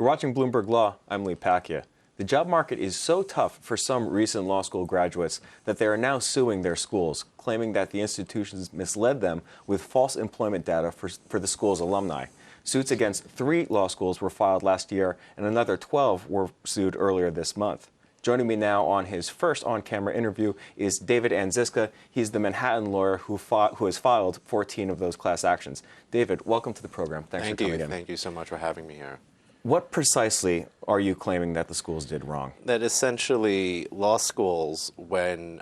You're watching Bloomberg Law. I'm Pacchia. The job market is so tough for some recent law school graduates that they are now suing their schools, claiming that the institutions misled them with false employment data for the school's alumni. Suits against 3 law schools were filed last year, and another 12 were sued earlier this month. Joining me now on his first on-camera interview is David Anziska. He's the Manhattan lawyer who has filed 14 of those class actions. David, welcome to the program. Thanks for coming in. Thank you so much for having me here. What precisely are you claiming that the schools did wrong? That essentially law schools, when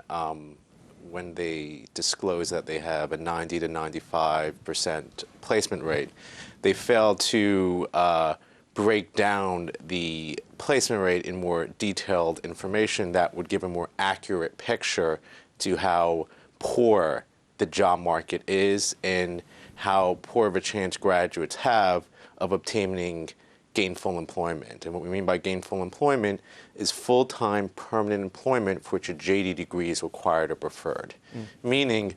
they disclose that they have a 90 to 95% placement rate, they fail to break down the placement rate in more detailed information that would give a more accurate picture to how poor the job market is and how poor of a chance graduates have of obtaining gainful employment. And what we mean by gainful employment is full-time permanent employment for which a JD degree is required or preferred. Meaning,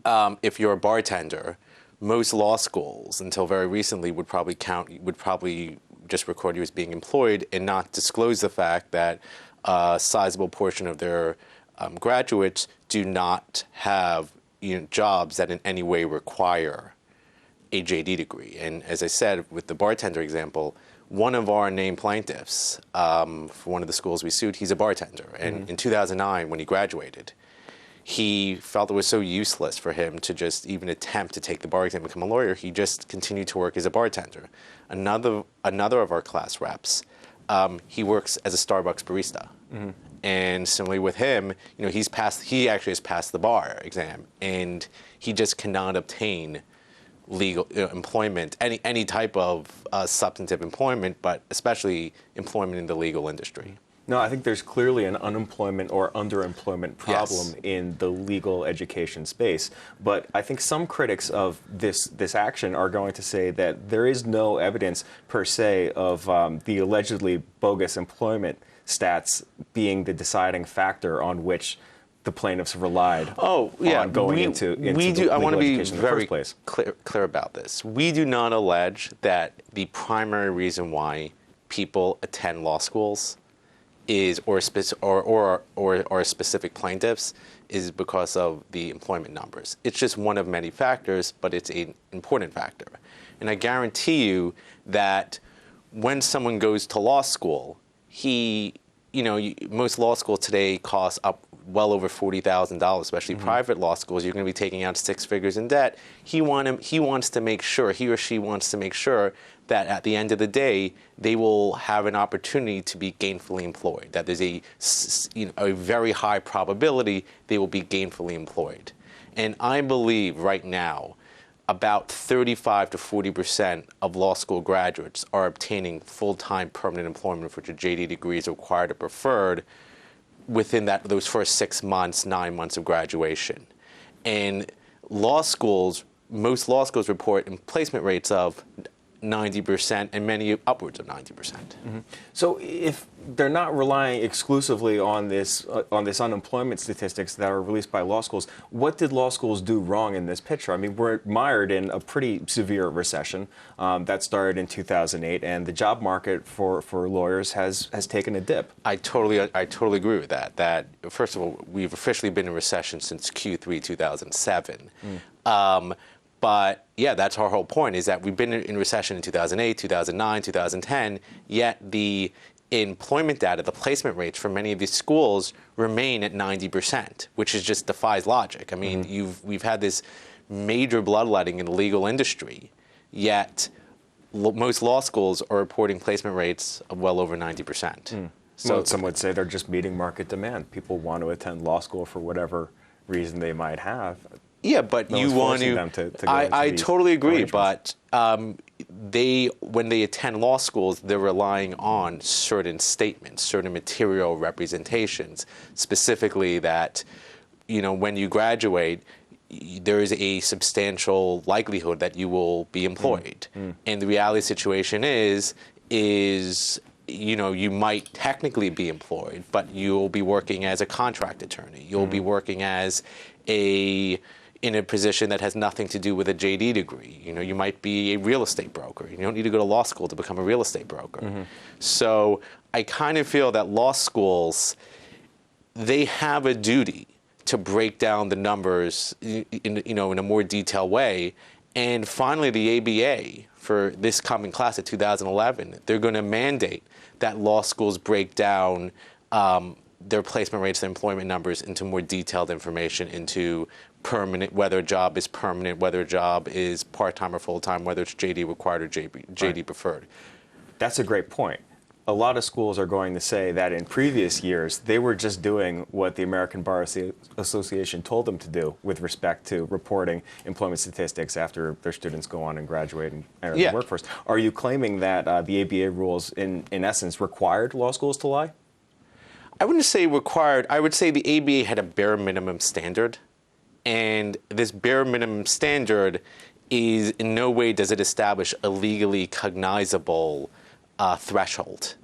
if you're a bartender, most law schools, until very recently, would probably just record you as being employed and not disclose the fact that a sizable portion of their graduates do not have jobs that in any way require a JD degree. And as I said, with the bartender example, one of our named plaintiffs for one of the schools we sued, he's a bartender. And in 2009, when he graduated, he felt it was so useless for him to just even attempt to take the bar exam and become a lawyer. He just continued to work as a bartender. Another of our class reps, he works as a Starbucks barista. And similarly with him, he actually has passed the bar exam, and he just cannot obtain legal employment, any type of substantive employment, but especially employment in the legal industry. No, I think there's clearly an unemployment or underemployment problem in the legal education space. But I think some critics of this action are going to say that there is no evidence per se of the allegedly bogus employment stats being the deciding factor on which the plaintiffs relied on going into the legal I want to be education in the very first place. Clear about this. We do not allege that the primary reason why people attend law schools is or specific plaintiffs is because of the employment numbers. It's just one of many factors, but it's an important factor. And I guarantee you that when someone goes to law school, most law schools today cost up well over $40,000, especially private law schools. You're going to be taking out 6 figures in debt. He or she wants to make sure that at the end of the day, they will have an opportunity to be gainfully employed, that there's a very high probability they will be gainfully employed. And I believe right now, about 35 to 40% of law school graduates are obtaining full-time permanent employment for which a JD degree is required or preferred within those first 6 months, 9 months of graduation. And most law schools report placement rates of 90% and many upwards of 90%. So if they're not relying exclusively on this unemployment statistics that are released by law schools, what did law schools do wrong in this picture? I mean, we're mired in a pretty severe recession that started in 2008, and the job market for lawyers has taken a dip. I totally agree with that. That first of all, we've officially been in recession since Q3 2007. But yeah, that's our whole point, is that we've been in recession in 2008, 2009, 2010, yet the employment data, the placement rates for many of these schools remain at 90%, which just defies logic. I mean, we've had this major bloodletting in the legal industry, yet most law schools are reporting placement rates of well over 90%. So some would say they're just meeting market demand. People want to attend law school for whatever reason they might have. Yeah, but you want to. I totally agree. But when they attend law schools, they're relying on certain statements, certain material representations, specifically that, when you graduate, there is a substantial likelihood that you will be employed. And the reality situation is you might technically be employed, but you'll be working as a contract attorney. You'll be working as a in a position that has nothing to do with a JD degree. You might be a real estate broker. You don't need to go to law school to become a real estate broker. So I kind of feel that law schools, they have a duty to break down the numbers in a more detailed way. And finally, the ABA, for this coming class of 2011, they're going to mandate that law schools break down their placement rates, their employment numbers into more detailed information, into permanent, whether a job is permanent, whether a job is part-time or full-time, whether it's JD required or JD preferred. That's a great point. A lot of schools are going to say that in previous years, they were just doing what the American Bar Association told them to do with respect to reporting employment statistics after their students go on and graduate and enter the workforce. Are you claiming that the ABA rules, in essence, required law schools to lie? I wouldn't say required. I would say the ABA had a bare minimum standard. And this bare minimum standard is in no way does it establish a legally cognizable threshold.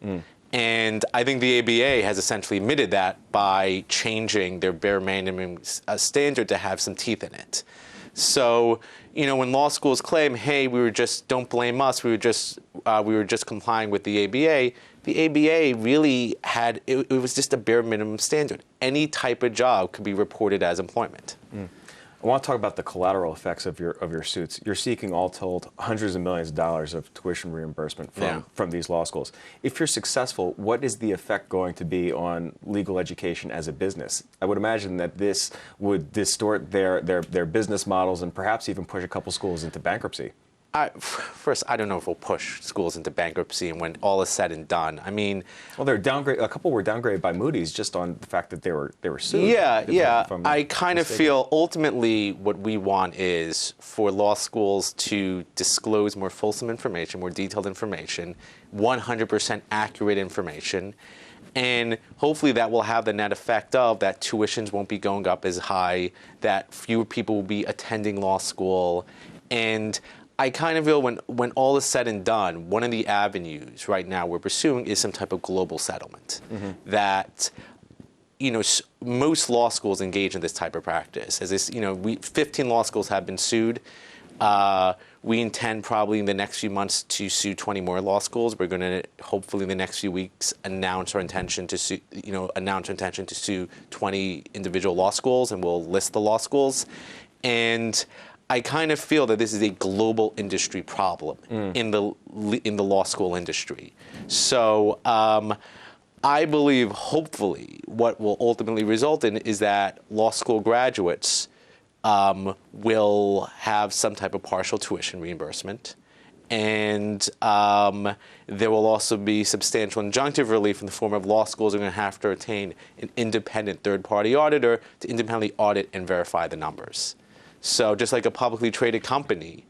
And I think the ABA has essentially admitted that by changing their bare minimum standard to have some teeth in it. So, when law schools claim, hey, don't blame us, we were just complying with the ABA really had, it was just a bare minimum standard. Any type of job could be reported as employment. I want to talk about the collateral effects of your suits. You're seeking, all told, hundreds of millions of dollars of tuition reimbursement from these law schools. If you're successful, what is the effect going to be on legal education as a business? I would imagine that this would distort their business models and perhaps even push a couple schools into bankruptcy. First, I don't know if we'll push schools into bankruptcy, and when all is said and done, I mean, well, they're a couple were downgraded by Moody's just on the fact that they were sued. Yeah. I kind of feel ultimately what we want is for law schools to disclose more fulsome information, more detailed information, 100% accurate information. And hopefully that will have the net effect of that tuitions won't be going up as high, that fewer people will be attending law school. And I kind of feel when all is said and done, one of the avenues right now we're pursuing is some type of global settlement. That, most law schools engage in this type of practice. 15 law schools have been sued. We intend probably in the next few months to sue 20 more law schools. We're going to hopefully in the next few weeks announce our intention to sue 20 individual law schools, and we'll list the law schools. And I kind of feel that this is a global industry problem in the law school industry. So I believe, hopefully, what will ultimately result in is that law school graduates will have some type of partial tuition reimbursement. And there will also be substantial injunctive relief in the form of law schools are going to have to retain an independent third-party auditor to independently audit and verify the numbers. So just like a publicly traded company,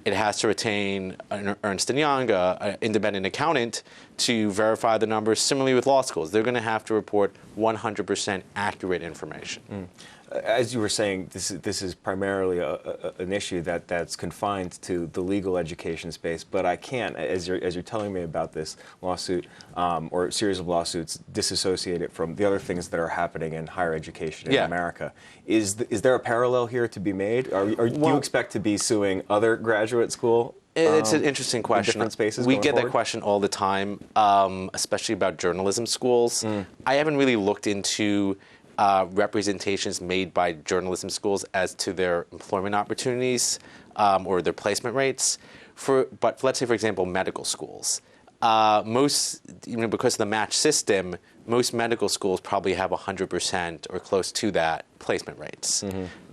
it has to retain an Ernst & Young, an independent accountant, to verify the numbers. Similarly with law schools, they're going to have to report 100% accurate information. As you were saying, this is primarily an issue that's confined to the legal education space. But I can't, as you're telling me about this lawsuit or series of lawsuits, disassociate it from the other things that are happening in higher education in America. Is there a parallel here to be made? Do you expect to be suing other graduate school? It's an interesting question. In different spaces we going get forward? that question all the time, especially about journalism schools. I haven't really looked into representations made by journalism schools as to their employment opportunities or their placement rates. But let's say, for example, medical schools. Most, because of the match system, most medical schools probably have 100% or close to that placement rates.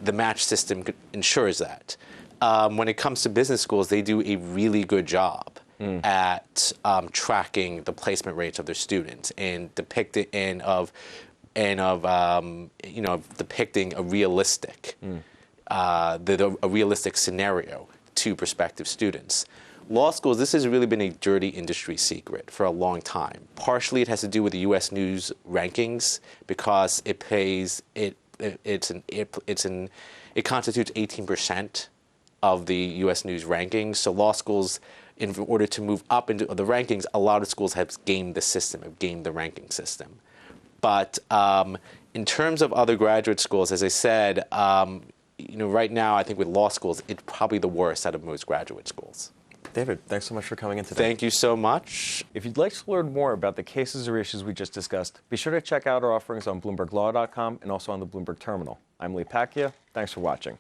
The match system ensures that. When it comes to business schools, they do a really good job at tracking the placement rates of their students and depicting depicting a realistic a realistic scenario to prospective students. Law schools, this has really been a dirty industry secret for a long time. Partially, it has to do with the U.S. News rankings because it constitutes 18% of the U.S. News rankings. So law schools, in order to move up into the rankings, a lot of schools have gamed the system, have gamed the ranking system. But in terms of other graduate schools, as I said, right now, I think with law schools, it's probably the worst out of most graduate schools. David, thanks so much for coming in today. Thank you so much. If you'd like to learn more about the cases or issues we just discussed, be sure to check out our offerings on BloombergLaw.com and also on the Bloomberg Terminal. I'm Pacchia. Thanks for watching.